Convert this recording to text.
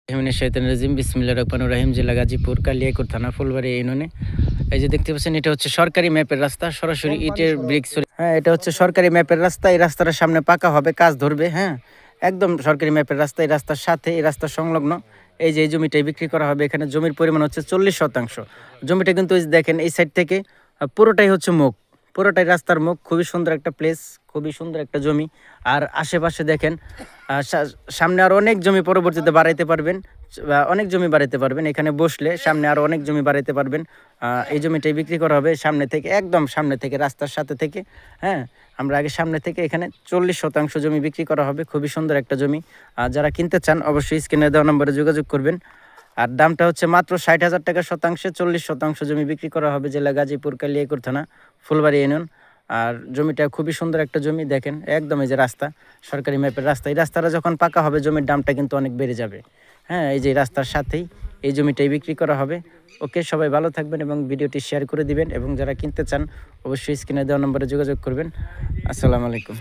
রাজিম বিসমিল্লাহির রহমানির রহিম। জেলা গাজীপুর, কালিয়াকৈর থানা, ফুলবাড়ী ইউনিয়নে। এই যে দেখতে পাচ্ছেন, এটা হচ্ছে সরকারি ম্যাপের রাস্তা, সরাসরি ইটের ব্রিক্স। হ্যাঁ, এটা হচ্ছে সরকারি ম্যাপের রাস্তা। এই রাস্তাটার সামনে পাকা হবে, কাজ ধরবে। হ্যাঁ, একদম সরকারি ম্যাপের রাস্তা। এই রাস্তার সাথে, এই রাস্তার সংলগ্ন এই যে এই জমিটাই বিক্রি করা হবে। এখানে জমির পরিমাণ হচ্ছে 40%। জমিটা কিন্তু এই যে দেখেন, এই সাইড থেকে পুরোটাই হচ্ছে মুখ, পুরোটাই রাস্তার মুখ। খুবই সুন্দর একটা প্লেস, খুবই সুন্দর একটা জমি। আর আশেপাশে দেখেন, সামনে আরও অনেক জমি পরবর্তীতে বাড়াইতে পারবেন, অনেক জমি বাড়াইতে পারবেন। এখানে বসলে সামনে আরও অনেক জমি বাড়াইতে পারবেন। এই জমিটাই বিক্রি করা হবে সামনে থেকে, একদম সামনে থেকে, রাস্তার সাথে থেকে। হ্যাঁ, আমরা আগে সামনে থেকে এখানে 40% জমি বিক্রি করা হবে। খুবই সুন্দর একটা জমি। যারা কিনতে চান অবশ্যই স্ক্রিনে দেওয়া নম্বরে যোগাযোগ করবেন। আর দামটা হচ্ছে মাত্র 60,000 টাকা শতাংশে। 40% জমি বিক্রি করা হবে জেলা গাজীপুর, কালিয়াকৈর থানা, ফুলবাড়ী ইউনিয়ন। আর জমিটা খুবই সুন্দর একটা জমি। দেখেন একদম এই যে রাস্তা, সরকারি ম্যাপের রাস্তা। এই রাস্তাটা যখন পাকা হবে জমির দামটা কিন্তু অনেক বেড়ে যাবে। হ্যাঁ, এই যে রাস্তার সাথেই এই জমিটাই বিক্রি করা হবে। ওকে, সবাই ভালো থাকবেন এবং ভিডিওটি শেয়ার করে দিবেন। এবং যারা কিনতে চান অবশ্যই স্ক্রিনে দেওয়া নম্বরে যোগাযোগ করবেন। আসসালামু আলাইকুম।